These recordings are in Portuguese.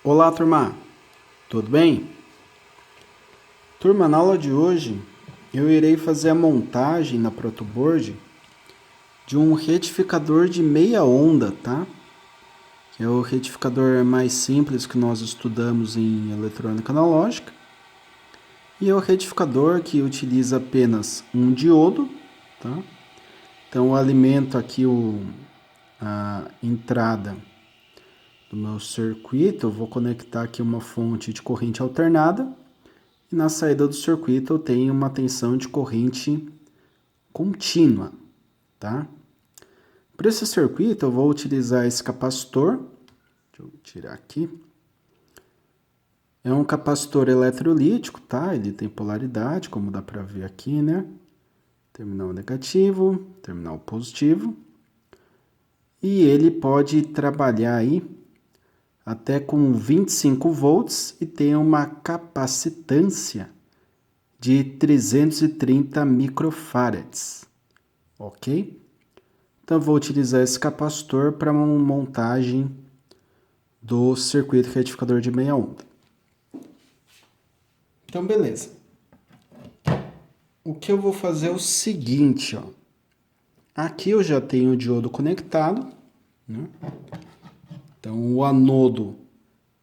Olá, turma! Tudo bem? Turma, na aula de hoje eu irei fazer a montagem na protoboard de um retificador de meia onda, tá? Que é o retificador mais simples que nós estudamos em eletrônica analógica. E é o retificador que utiliza apenas um diodo, tá? Então eu alimento aqui a entrada do meu circuito, eu vou conectar aqui uma fonte de corrente alternada. E na saída do circuito eu tenho uma tensão de corrente contínua, tá? Para esse circuito eu vou utilizar esse capacitor, deixa eu tirar aqui. É um capacitor eletrolítico, tá? Ele tem polaridade, como dá para ver aqui, né? Terminal negativo, terminal positivo. E ele pode trabalhar aí até com 25 volts e tem uma capacitância de 330 microfarads, ok? Então, eu vou utilizar esse capacitor para uma montagem do circuito retificador de meia onda. Então, beleza. O que eu vou fazer é o seguinte, ó. Aqui eu já tenho o diodo conectado, né? Então, o anodo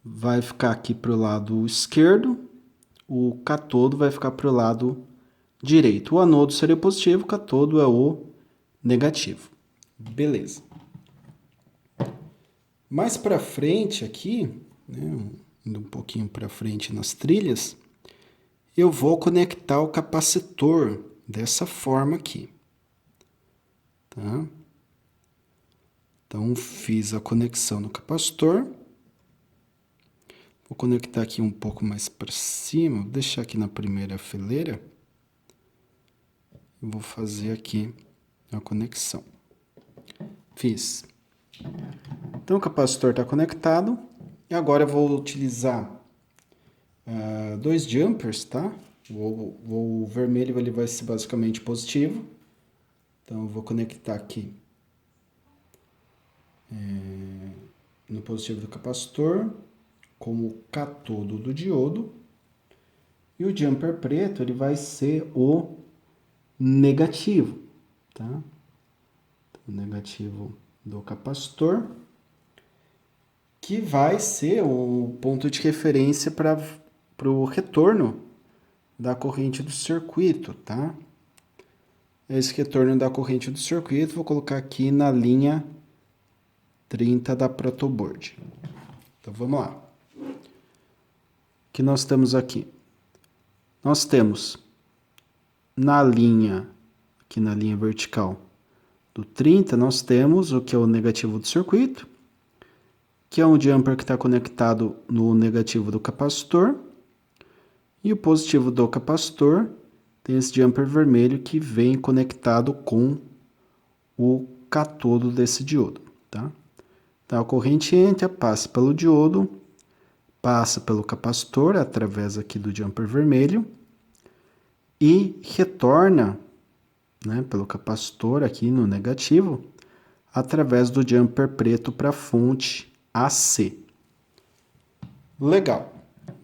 vai ficar aqui para o lado esquerdo, o catodo vai ficar para o lado direito. O anodo seria positivo, o catodo é o negativo. Beleza. Mais para frente aqui, né, indo um pouquinho para frente nas trilhas, eu vou conectar o capacitor dessa forma aqui. Tá? Então, fiz a conexão do capacitor. Vou conectar aqui um pouco mais para cima, vou deixar aqui na primeira fileira. Eu vou fazer aqui a conexão. Fiz. Então, o capacitor está conectado. E agora eu vou utilizar dois jumpers, tá? O vermelho ele vai ser basicamente positivo. Então, eu vou conectar aqui no positivo do capacitor como catodo do diodo. E o jumper preto ele vai ser o negativo, tá? Então, o negativo do capacitor, que vai ser o ponto de referência para o retorno da corrente do circuito, tá? Esse retorno da corrente do circuito vou colocar aqui na linha 30 da protoboard. Então vamos lá. O que nós temos aqui? Nós temos aqui na linha vertical do 30, nós temos o que é o negativo do circuito, que é um jumper que está conectado no negativo do capacitor, e o positivo do capacitor tem esse jumper vermelho que vem conectado com o catodo desse diodo, tá? Então, a corrente entra, passa pelo diodo, passa pelo capacitor através aqui do jumper vermelho e retorna, né, pelo capacitor aqui no negativo através do jumper preto para a fonte AC. Legal.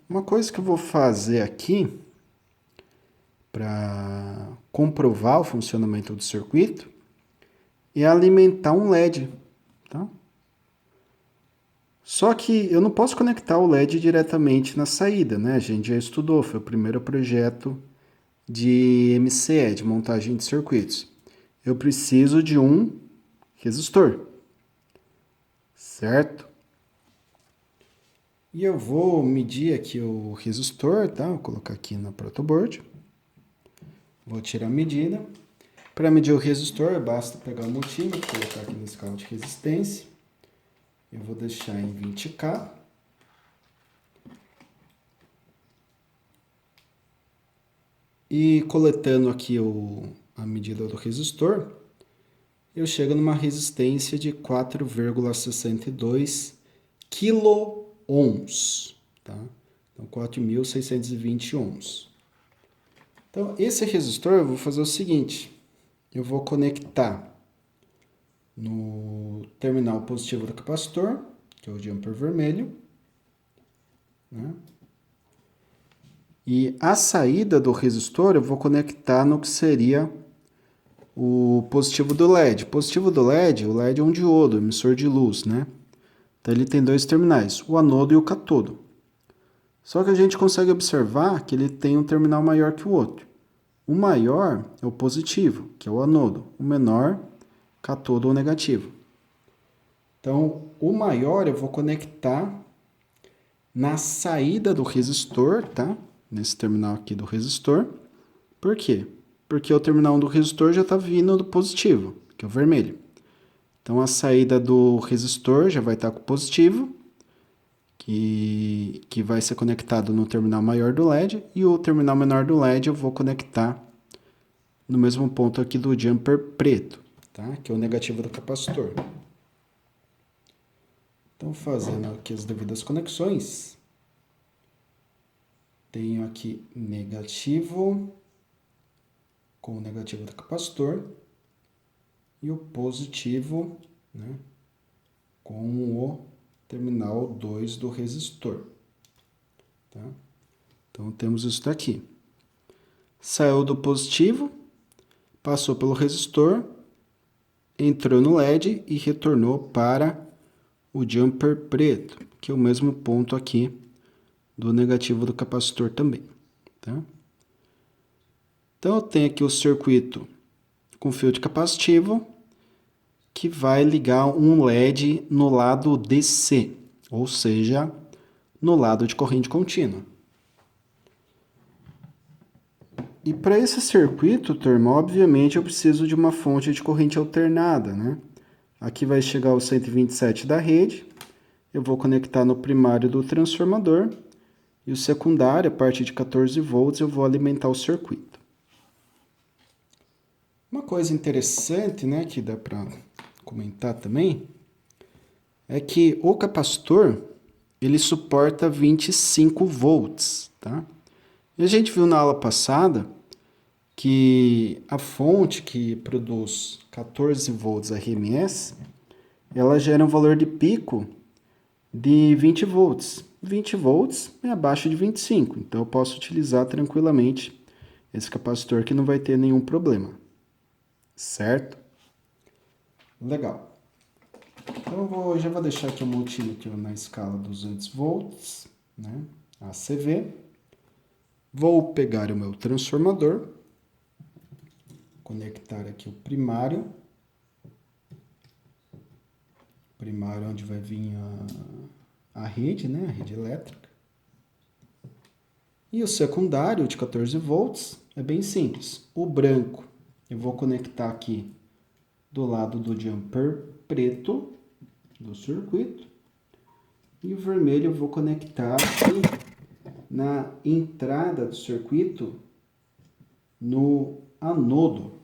Uma coisa que eu vou fazer aqui para comprovar o funcionamento do circuito é alimentar um LED, tá? Só que eu não posso conectar o LED diretamente na saída, né? A gente já estudou, foi o primeiro projeto de MCE, de montagem de circuitos. Eu preciso de um resistor, certo? E eu vou medir aqui o resistor, tá? Vou colocar aqui na protoboard. Vou tirar a medida. Para medir o resistor, basta pegar o multímetro, colocar aqui na escala de resistência. Eu vou deixar em 20K. E coletando aqui a medida do resistor, eu chego numa resistência de 4,62 kΩ, tá? Então, 4.620 ohms. Então, esse resistor eu vou fazer o seguinte, eu vou conectar no terminal positivo do capacitor, que é o jumper vermelho, né? E a saída do resistor eu vou conectar no que seria o positivo do LED. O positivo do LED, o LED é um diodo, emissor de luz, né? Então ele tem dois terminais, o anodo e o catodo. Só que a gente consegue observar que ele tem um terminal maior que o outro. O maior é o positivo, que é o anodo. O menor, catodo ou negativo. Então, o maior eu vou conectar na saída do resistor, tá? Nesse terminal aqui do resistor. Por quê? Porque o terminal 1 do resistor já está vindo do positivo, que é o vermelho. Então, a saída do resistor já vai estar com o positivo, que vai ser conectado no terminal maior do LED, e o terminal menor do LED eu vou conectar no mesmo ponto aqui do jumper preto, tá? Que é o negativo do capacitor. Então, fazendo aqui as devidas conexões, tenho aqui negativo com o negativo do capacitor e o positivo, né, com o terminal 2 do resistor. Tá? Então, temos isso daqui. Saiu do positivo, passou pelo resistor, entrou no LED e retornou para o jumper preto, que é o mesmo ponto aqui do negativo do capacitor também. Tá? Então, eu tenho aqui o circuito com field capacitivo, que vai ligar um LED no lado DC, ou seja, no lado de corrente contínua. E para esse circuito, turma, obviamente eu preciso de uma fonte de corrente alternada, né? Aqui vai chegar o 127 da rede, eu vou conectar no primário do transformador, e o secundário, a partir de 14 volts, eu vou alimentar o circuito. Uma coisa interessante, né, que dá para comentar também, é que o capacitor, ele suporta 25 volts, tá? E a gente viu na aula passada que a fonte que produz 14 volts RMS, ela gera um valor de pico de 20 volts. 20 volts é abaixo de 25, então eu posso utilizar tranquilamente esse capacitor que não vai ter nenhum problema, certo? Legal. Então já vou deixar aqui o multímetro na escala 200 volts, né? ACV. Vou pegar o meu transformador, conectar aqui o primário onde vai vir a rede, né? A rede elétrica. E o secundário de 14 volts é bem simples. O branco eu vou conectar aqui do lado do jumper preto do circuito. E o vermelho eu vou conectar aqui na entrada do circuito no anodo,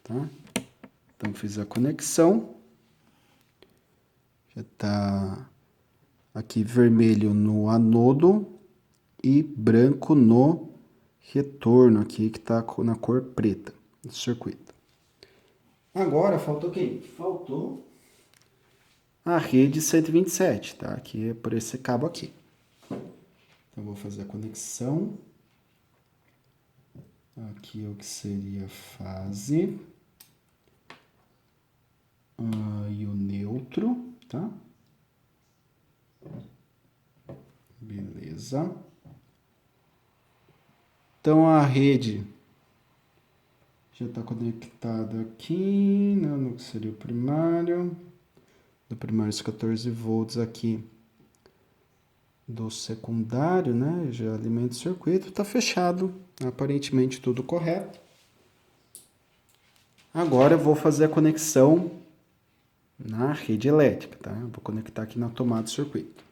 tá? Então fiz a conexão. Já está aqui vermelho no anodo e branco no retorno aqui, que está na cor preta do circuito. Agora faltou quem? Faltou a rede 127, tá? Que é por esse cabo aqui. Então, vou fazer a conexão. Aqui é o que seria a fase. E o neutro, tá? Beleza. Então, a rede já está conectada aqui, né, no que seria o primário. Do primário, os 14 volts aqui do secundário, né? Já alimenta o circuito, está fechado, aparentemente tudo correto. Agora eu vou fazer a conexão na rede elétrica, tá? Eu vou conectar aqui na tomada do circuito.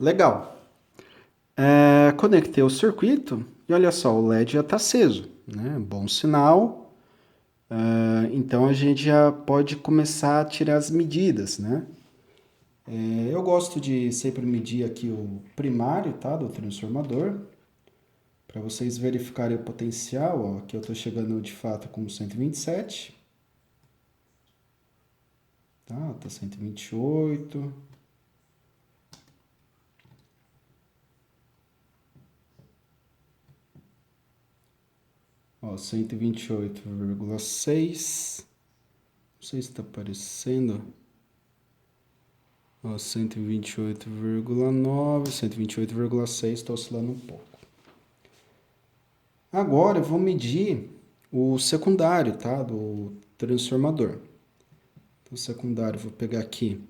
Legal. Conectei o circuito e olha só, o LED já está aceso, né? Bom sinal. Então a gente já pode começar a tirar as medidas, né? Eu gosto de sempre medir aqui o primário, tá, do transformador, para vocês verificarem o potencial. Ó, aqui eu estou chegando de fato com 127. tá? Tá 128. Ó, 128,6. Não sei se está aparecendo. Ó, 128,9, 128,6, está oscilando um pouco. Agora eu vou medir o secundário, tá? Do transformador. Então, o secundário eu vou pegar aqui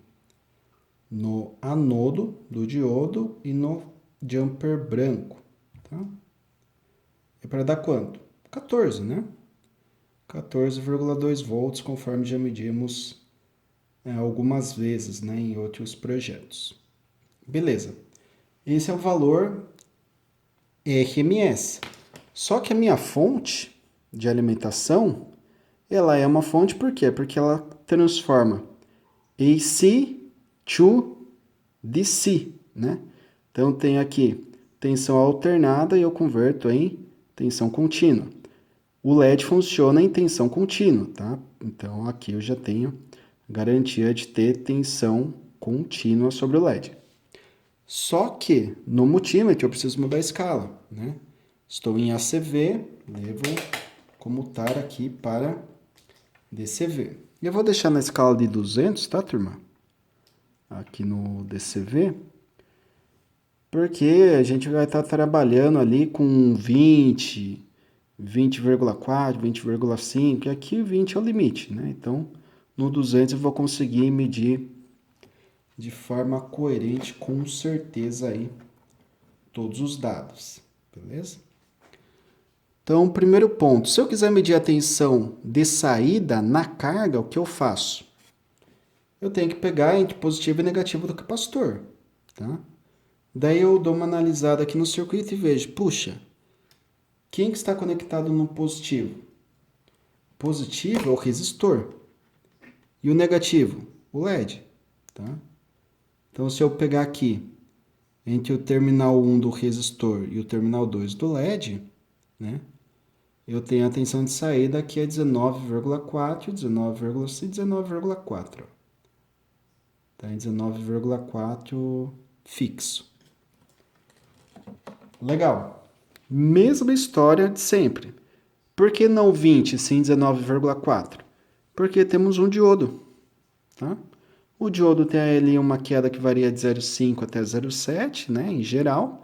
no anodo do diodo e no jumper branco, tá? É para dar quanto? 14, né? 14,2 volts, conforme já medimos algumas vezes, né, em outros projetos. Beleza. Esse é o valor RMS. Só que a minha fonte de alimentação, ela é uma fonte por quê? Porque ela transforma AC to DC, né? Então tem aqui tensão alternada e eu converto em tensão contínua. O LED funciona em tensão contínua, tá? Então aqui eu já tenho garantia de ter tensão contínua sobre o LED. Só que no multímetro eu preciso mudar a escala, né? Estou em ACV, devo comutar aqui para DCV. Eu vou deixar na escala de 200, tá, turma? Aqui no DCV, porque a gente vai estar trabalhando ali com 20, 20,4, 20,5, e aqui 20 é o limite, né? Então, no 200 eu vou conseguir medir de forma coerente, com certeza aí, todos os dados, beleza? Então, primeiro ponto, se eu quiser medir a tensão de saída na carga, o que eu faço? Eu tenho que pegar entre positivo e negativo do capacitor, tá? Daí eu dou uma analisada aqui no circuito e vejo, puxa, quem que está conectado no positivo? Positivo é o resistor. E o negativo? O LED, tá? Então, se eu pegar aqui, entre o terminal 1 do resistor e o terminal 2 do LED, né? Eu tenho a tensão de saída que é 19,4, 19,6, 19,4. Tá em 19,4 fixo. Legal. Mesma história de sempre. Por que não 20, sim 19,4? Porque temos um diodo, tá? O diodo tem ali uma queda que varia de 0,5 até 0,7, né, em geral.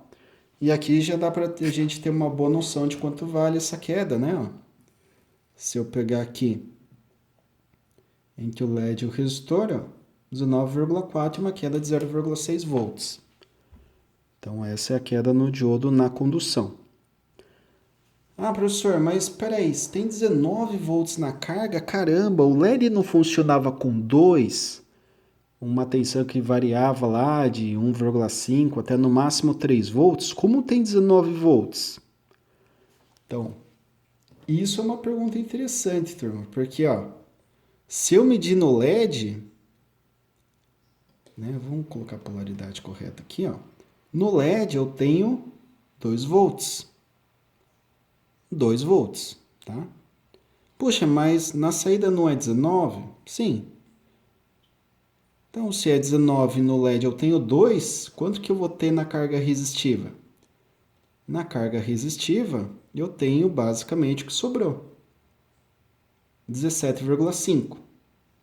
E aqui já dá para a gente ter uma boa noção de quanto vale essa queda, né? Se eu pegar aqui entre o LED e o resistor, 19,4 e uma queda de 0,6 volts. Então, essa é a queda no diodo na condução. Ah, professor, mas espera aí, se tem 19 volts na carga, caramba, o LED não funcionava com 2? Uma tensão que variava lá de 1,5 até no máximo 3 volts? Como tem 19 volts? Então, isso é uma pergunta interessante, turma, porque, ó, se eu medir no LED, né, vamos colocar a polaridade correta aqui, ó. No LED eu tenho 2 volts. 2 volts, tá? Puxa, mas na saída não é 19? Sim. Então, se é 19 no LED eu tenho 2, quanto que eu vou ter na carga resistiva? Na carga resistiva, eu tenho basicamente o que sobrou. 17,5,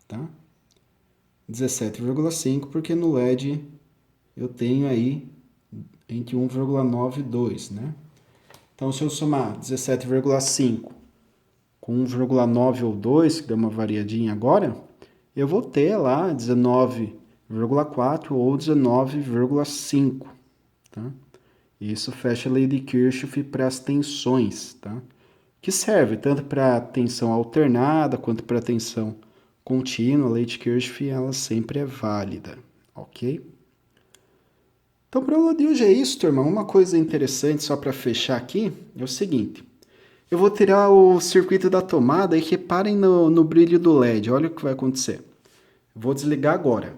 tá? 17,5 porque no LED eu tenho aí entre 1,9 e 2, né? Então, se eu somar 17,5 com 1,9 ou 2, que deu uma variadinha agora, eu vou ter lá 19,4 ou 19,5, tá? Isso fecha a lei de Kirchhoff para as tensões, tá? Que serve tanto para tensão alternada quanto para tensão contínua. A lei de Kirchhoff ela sempre é válida, ok? Então, para a aula de hoje é isso, turma. Uma coisa interessante, só para fechar aqui, é o seguinte. Eu vou tirar o circuito da tomada e reparem no brilho do LED. Olha o que vai acontecer. Vou desligar agora.